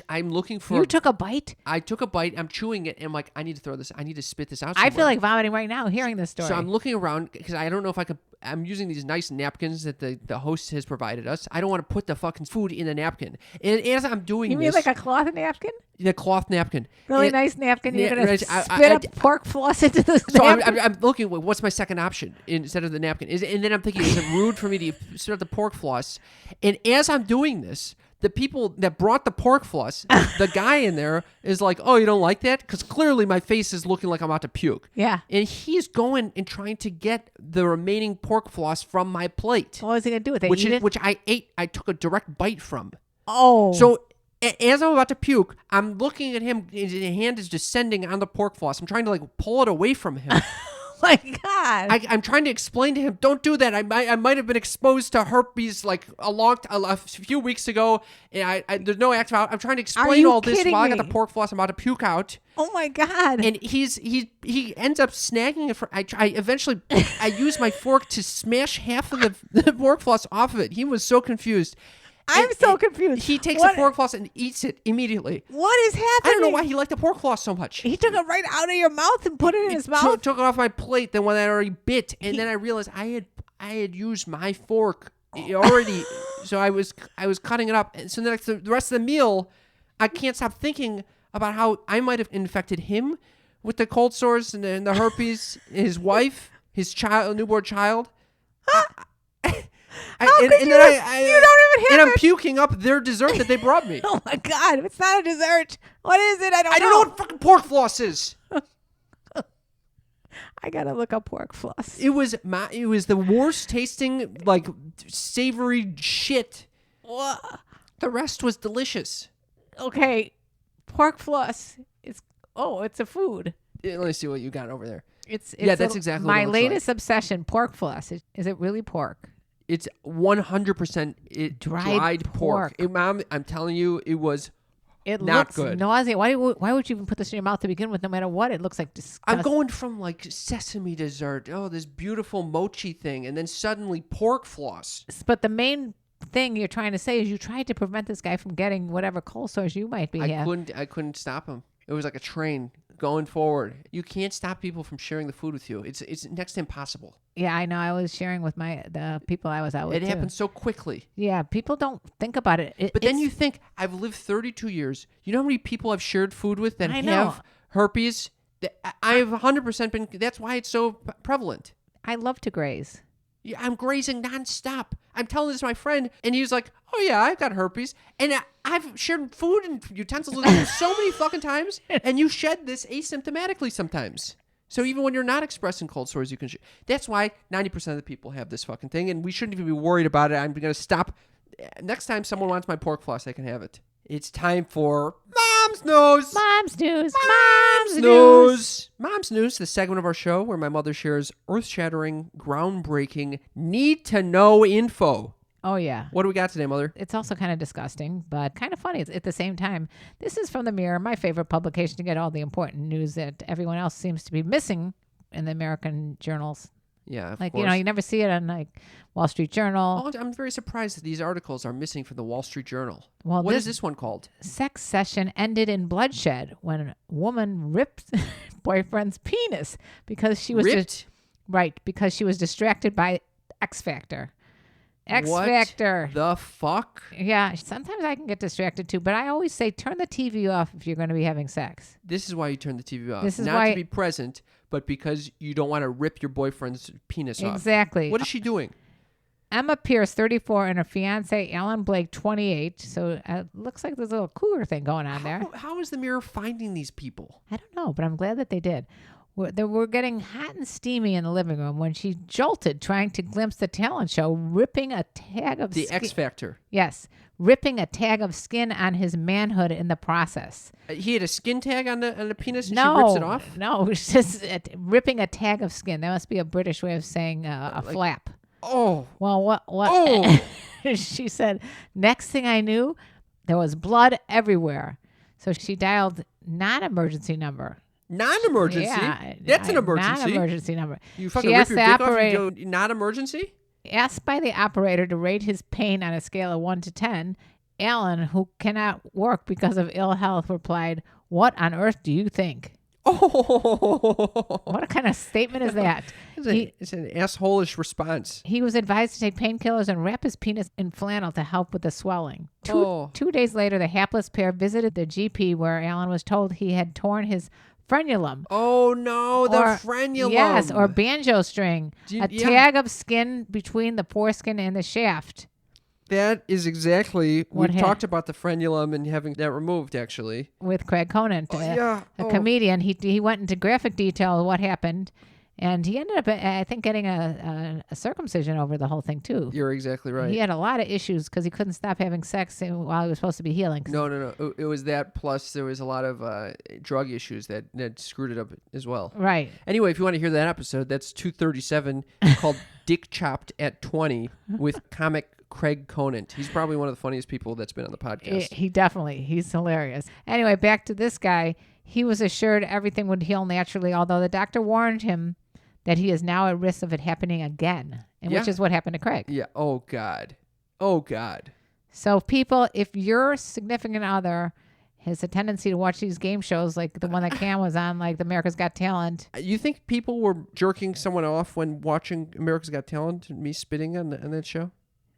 I'm looking for. You took a bite? I took a bite. I'm chewing it, and I'm like, I need to throw this. I need to spit this out. I feel like vomiting right now hearing this story. So I'm looking around because I don't know if I could. I'm using these nice napkins that the host has provided us. I don't want to put the fucking food in the napkin. And as I'm doing you this, mean like a cloth napkin? The cloth napkin. Really nice napkin. You're gonna right, spit up pork floss into the So napkin? I'm looking. What's my second option instead of the napkin? And then I'm thinking, is it rude for me to spit up the pork floss? And as I'm doing this, the people that brought the pork floss, the guy in there is like, "Oh, you don't like that?" Because clearly my face is looking like I'm about to puke. Yeah. And he's going and trying to get the remaining pork floss from my plate. What was he gonna do with it? Which I ate. I took a direct bite from. Oh. So as I'm about to puke, I'm looking at him. His hand is descending on the pork floss. I'm trying to like pull it away from him. my God. I'm trying to explain to him, don't do that. I might have been exposed to herpes like a few weeks ago. And there's no act out. I'm trying to explain all this while I got the pork floss. I'm about to puke out. Oh my God. And he ends up snagging it. I use my fork to smash half of the pork floss off of it. He was so confused. I'm so confused. He takes the pork floss and eats it immediately. What is happening? I don't know why he liked the pork floss so much. He took it right out of your mouth and put it in his mouth? Took it off my plate, the one that I already bit. And then I realized I had used my fork already. So I was cutting it up. And so the rest of the meal, I can't stop thinking about how I might have infected him with the cold sores and the herpes, his wife, his newborn child. You don't even have and I'm puking up their dessert that they brought me. Oh my God. It's not a dessert. What is it? I don't know. know what fucking pork floss is. I gotta look up pork floss. It was the worst tasting, like, savory shit. What? The rest was delicious. Okay. Pork floss. It's a food. Let me see what you got over there. It's that's exactly what it my looks latest obsession. Pork floss. Is it really pork? It's 100% dried pork. Mom, I'm telling you, it was It not looks good. nauseous. Why would you even put this in your mouth to begin with? No matter what, it looks like disgusting. I'm going from like sesame dessert, this beautiful mochi thing, and then suddenly pork floss. But the main thing you're trying to say is you tried to prevent this guy from getting whatever cold sores you might be having. I couldn't stop him. It was like a train going forward. You can't stop people from sharing the food with you. It's next to impossible. Yeah, I know. I was sharing with the people I was out with. It happens so quickly. Yeah, people don't think about it. But then you think, I've lived 32 years. You know how many people I've shared food with that I know. have herpes? I've 100% been. That's why it's so prevalent. I love to graze. Yeah, I'm grazing nonstop. I'm telling this to my friend, and he's like, "Oh yeah, I've got herpes, and I've shared food and utensils with you so many fucking times, and you shed this asymptomatically sometimes. So even when you're not expressing cold sores, you can. That's why 90% of the people have this fucking thing, and we shouldn't even be worried about it. I'm gonna stop. Next time someone wants my pork floss, they can have it. It's time for Mom's News. Mom's news. Mom's News. Mom's News, the segment of our show where my mother shares earth-shattering, groundbreaking, need-to-know info. Oh, yeah. What do we got today, Mother? It's also kind of disgusting, but kind of funny at the same time. This is from The Mirror, my favorite publication to get all the important news that everyone else seems to be missing in the American journals. Yeah, of like, course. you never see it on like Wall Street Journal. Oh, I'm very surprised that these articles are missing from the Wall Street Journal. Well, what is this one called? Sex session ended in bloodshed when a woman ripped boyfriend's penis because she was because she was distracted by X Factor. X Factor. The fuck? Yeah, sometimes I can get distracted too, but I always say turn the TV off if you're going to be having sex. This is why you turn the TV off. This is not why to be present, but because you don't want to rip your boyfriend's penis off. Exactly. What is she doing? Emma Pierce, 34, and her fiance, Alan Blake, 28. So it looks like there's a little cougar thing going on there. How is the Mirror finding these people? I don't know, but I'm glad that they did. We're getting hot and steamy in the living room when she jolted trying to glimpse the talent show, ripping a tag of The X Factor. Yes, ripping a tag of skin on his manhood in the process. He had a skin tag on the penis and she rips it off? No, it's just ripping a tag of skin. That must be a British way of saying a flap. Oh. Well, what? Oh. She said, next thing I knew, there was blood everywhere. So she dialed non-emergency number. Non-emergency? Yeah. That's an emergency. Non-emergency number. You fucking rip your dick off and you non-emergency? Asked by the operator to rate his pain on a scale of 1 to 10, Alan, who cannot work because of ill health, replied, "What on earth do you think?" Oh. What kind of statement is that? It's an asshole-ish response. He was advised to take painkillers and wrap his penis in flannel to help with the swelling. Two days later, the hapless pair visited the GP where Alan was told he had torn his frenulum. Oh, no, the frenulum. Yes, or banjo string. Tag of skin between the foreskin and the shaft. That is exactly, we've talked about the frenulum and having that removed, actually. With Craig Conant, a comedian. He went into graphic detail of what happened, and he ended up, I think, getting a circumcision over the whole thing, too. You're exactly right. He had a lot of issues because he couldn't stop having sex while he was supposed to be healing. No. It was that, plus there was a lot of drug issues that screwed it up as well. Right. Anyway, if you want to hear that episode, that's 237, called Dick Chopped at 20 with comic Craig Conant. He's probably one of the funniest people that's been on the podcast. He's hilarious. Anyway, back to this guy. He was assured everything would heal naturally, although the doctor warned him that he is now at risk of it happening again, which is what happened to Craig. Yeah. Oh, God. So people, if your significant other has a tendency to watch these game shows like the one that Cam was on, like America's Got Talent. You think people were jerking someone off when watching America's Got Talent and me spitting on that show?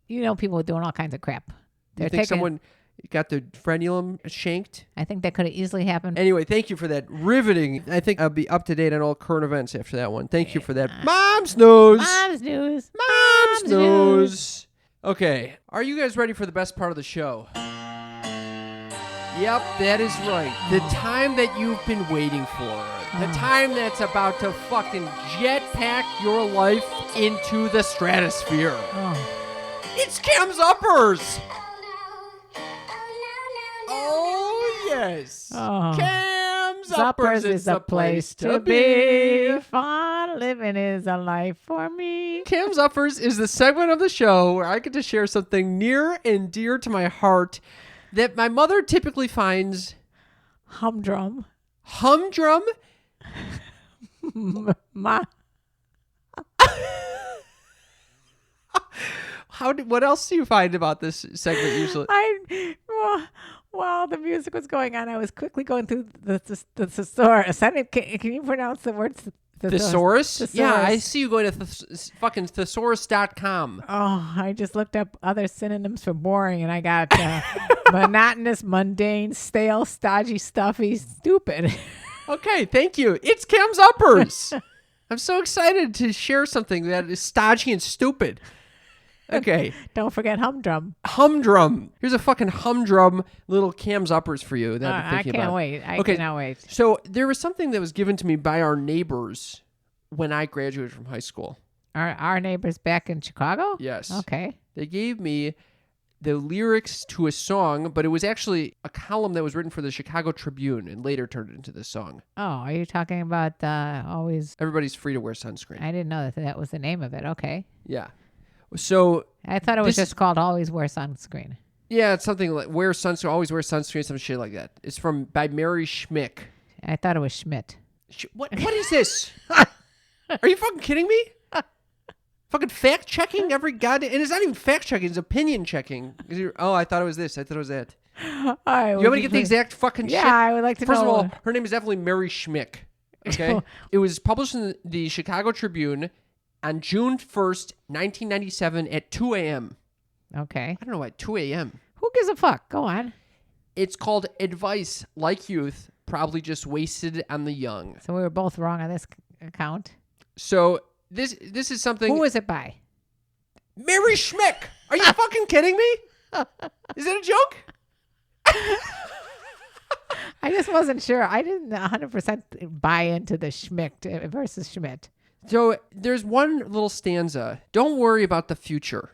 People were doing all kinds of crap. You think someone got the frenulum shanked? I think that could have easily happened. Anyway, thank you for that riveting. I think I'll be up to date on all current events after that one. Thank you for that. Mom's News. Mom's News. Mom's News. Okay. Are you guys ready for the best part of the show? Yep, that is right. The time that you've been waiting for. The time that's about to fucking jetpack your life into the stratosphere. Oh. It's Cam's Uppers! Oh, yes. Oh. Cam's Uppers is a place to be. Fun living is a life for me. Cam's Uppers is the segment of the show where I get to share something near and dear to my heart that my mother typically finds Humdrum. humdrum. Ma. What else do you find about this segment usually? While the music was going on, I was quickly going through the thesaurus. Can you pronounce the word Thesaurus? Yeah, I see you going to fucking thesaurus.com. Oh, I just looked up other synonyms for boring, and I got monotonous, mundane, stale, stodgy, stuffy, stupid. Okay, thank you. It's Cam's Uppers. I'm so excited to share something that is stodgy and stupid. Okay. Don't forget humdrum. Humdrum. Here's a fucking humdrum little Cam's Uppers for you that I'm I thinking can't about. wait. I cannot wait. So there was something that was given to me by our neighbors when I graduated from high school. Our neighbors back in Chicago? Yes. Okay. They gave me the lyrics to a song, but it was actually a column that was written for the Chicago Tribune and later turned into this song. Oh, are you talking about always? Everybody's free to wear sunscreen. I didn't know that was the name of it. Okay. Yeah. So I thought it was just called Always Wear Sunscreen. yeah, it's something like always wear sunscreen, some shit like that. It's by Mary Schmick. I thought it was Schmidt. What is this? Are you fucking kidding me? Fucking fact checking every goddamn, and it's not even fact checking; it's opinion checking. I thought it was this. I thought it was that. You want me to get the exact fucking shit? Yeah, I would like to know. First of all, her name is definitely Mary Schmick. Okay, it was published in the Chicago Tribune on June 1st, 1997 at 2 a.m. Okay. I don't know why 2 a.m. Who gives a fuck? Go on. It's called Advice Like Youth, Probably Just Wasted on the Young. So we were both wrong on this account. So this is something. Who is it by? Mary Schmick. Are you fucking kidding me? Is that a joke? I just wasn't sure. I didn't 100% buy into the Schmidt versus Schmidt. So there's one little stanza. Don't worry about the future.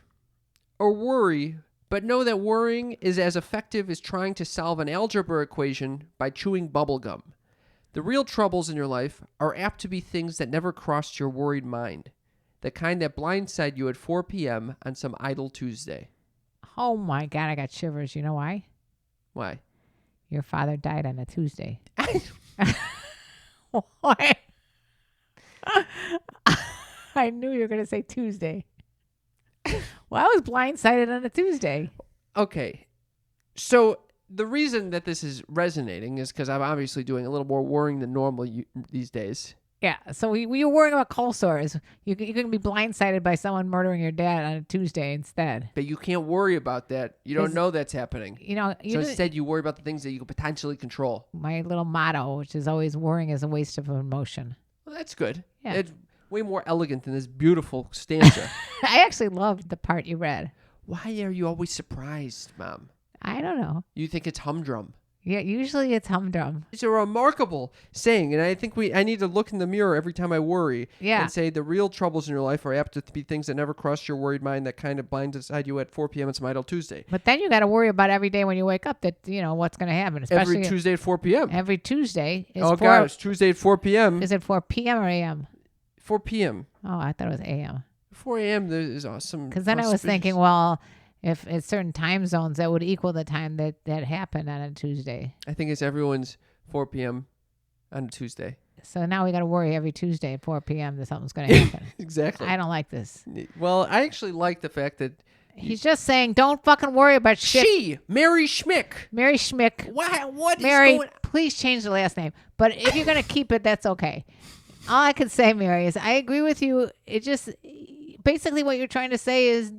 Or worry, but know that worrying is as effective as trying to solve an algebra equation by chewing bubble gum. The real troubles in your life are apt to be things that never crossed your worried mind. The kind that blindside you at 4 p.m. on some idle Tuesday. Oh my God, I got shivers. You know why? Why? Your father died on a Tuesday. Why? I knew you were going to say Tuesday. Well, I was blindsided on a Tuesday. Okay. So the reason that this is resonating is because I'm obviously doing a little more worrying than normal these days. Yeah. So we were worrying about cold sores. You can be blindsided by someone murdering your dad on a Tuesday instead. But you can't worry about that. You don't know that's happening. You know, So instead, you worry about the things that you can potentially control. my little motto, which is always worrying is a waste of emotion. Well, that's good. Yeah. It's way more elegant than this beautiful stanza. I actually loved the part you read. Why are you always surprised, Mom? I don't know. You think it's humdrum. Yeah, usually it's humdrum. It's a remarkable saying, and I think I need to look in the mirror every time I worry and say the real troubles in your life are apt to be things that never crossed your worried mind that kind of blindside you at 4 p.m. on some idle Tuesday. But then you got to worry about every day when you wake up that, what's going to happen. Especially Every Tuesday at 4 p.m. Every Tuesday. Is Oh, gosh. Tuesday at 4 p.m. Is it 4 p.m. or a.m.? 4 p.m. Oh, I thought it was a.m. 4 a.m. There is awesome. Because then I was thinking, well, if it's certain time zones, that would equal the time that happened on a Tuesday. I think it's everyone's 4 p.m. on a Tuesday. So now we got to worry every Tuesday at 4 p.m. that something's going to happen. Exactly. I don't like this. Well, I actually like the fact that He's just saying, don't fucking worry about shit. Mary Schmick. Mary Schmick. What Mary, is going? please change the last name. But if you're going to keep it, that's okay. All I can say, Mary, is I agree with you. It just basically what you're trying to say is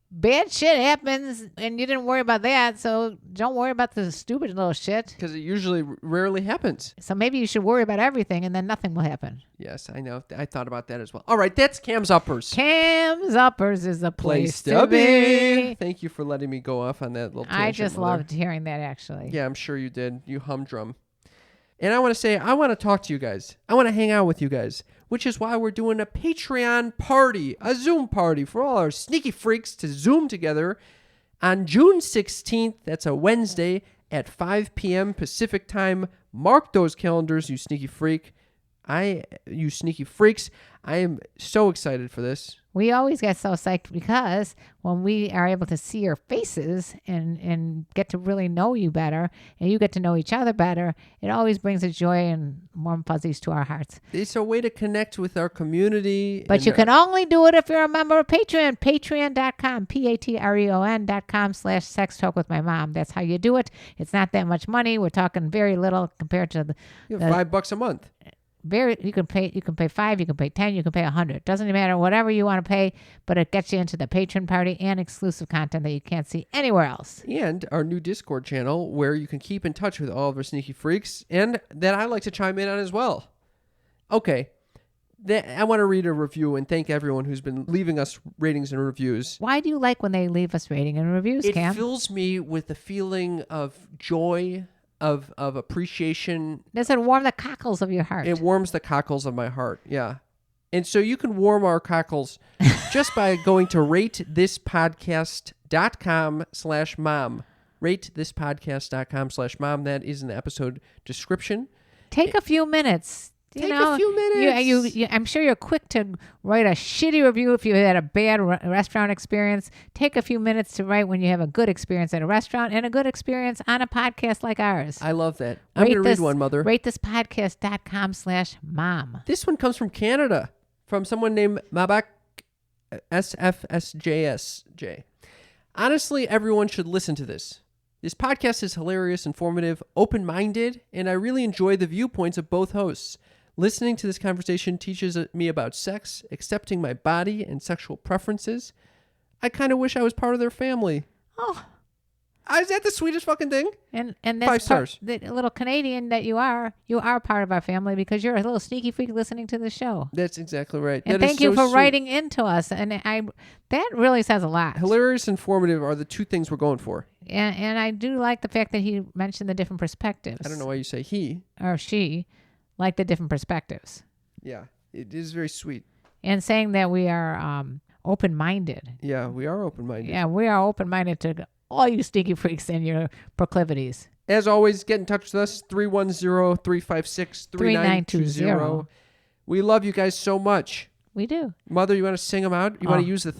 bad shit happens and you didn't worry about that. So don't worry about the stupid little shit. Because it usually rarely happens. So maybe you should worry about everything and then nothing will happen. Yes, I know. I thought about that as well. All right, that's Cam's Uppers. Cam's Uppers is a place to be. Thank you for letting me go off on that little tangent. I just loved hearing that, actually. Yeah, I'm sure you did. You humdrum. And I want to say, I want to talk to you guys. I want to hang out with you guys, which is why we're doing a Patreon party, a Zoom party for all our sneaky freaks to Zoom together on June 16th. That's a Wednesday at 5 p.m. Pacific time, Mark those calendars, you sneaky freaks. I am so excited for this. We always get so psyched because when we are able to see your faces and get to really know you better and you get to know each other better, it always brings a joy and warm fuzzies to our hearts. It's a way to connect with our community. But you can only do it if you're a member of Patreon. Patreon.com, Patreon.com/sex talk with my mom. That's how you do it. It's not that much money. We're talking very little compared to you have $5 a month. You can pay 5, you can pay 10, you can pay 100. Doesn't matter, whatever you want to pay, but it gets you into the patron party and exclusive content that you can't see anywhere else. And our new Discord channel where you can keep in touch with all of our sneaky freaks and that I like to chime in on as well. Okay. I want to read a review and thank everyone who's been leaving us ratings and reviews. Why do you like when they leave us rating and reviews, Cam? It fills me with a feeling of joy, of appreciation. Does it warm the cockles of your heart? It warms the cockles of my heart, yeah. And so you can warm our cockles just by going to ratethispodcast.com/mom. Ratethispodcast.com/mom. That is in the episode description. Take a few minutes. A few minutes. I'm sure you're quick to write a shitty review if you had a bad restaurant experience. Take a few minutes to write when you have a good experience at a restaurant and a good experience on a podcast like ours. I love that. I'm going to read one, Mother. Ratethispodcast.com/mom. This one comes from Canada, from someone named Mabak SFSJSJ. Honestly, everyone should listen to this. This podcast is hilarious, informative, open-minded, and I really enjoy the viewpoints of both hosts. Listening to this conversation teaches me about sex, accepting my body and sexual preferences. I kind of wish I was part of their family. Oh. Is that the sweetest fucking thing? And that's 5 stars. The little Canadian that you are part of our family because you're a little sneaky freak listening to the show. That's exactly right. And that thank you so for sweet. writing into us. And that really says a lot. Hilarious and informative are the two things we're going for. And I do like the fact that he mentioned the different perspectives. I don't know why you say he. Or she. Like the different perspectives. Yeah, it is very sweet. And saying that we are open-minded. Yeah, we are open-minded. Yeah, we are open-minded to all you sneaky freaks and your proclivities. As always, get in touch with us, 310-356-3920. We love you guys so much. We do. Mother, you want to sing them out? You want to use the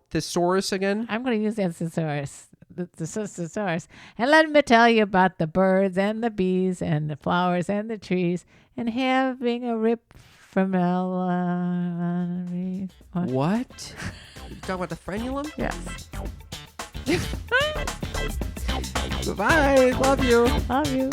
thesaurus again? I'm going to use that thesaurus. The thesaurus. And let me tell you about the birds and the bees and the flowers and the trees and having a rip from What? You talking about the frenulum? Yes. Bye. Love you. Love you.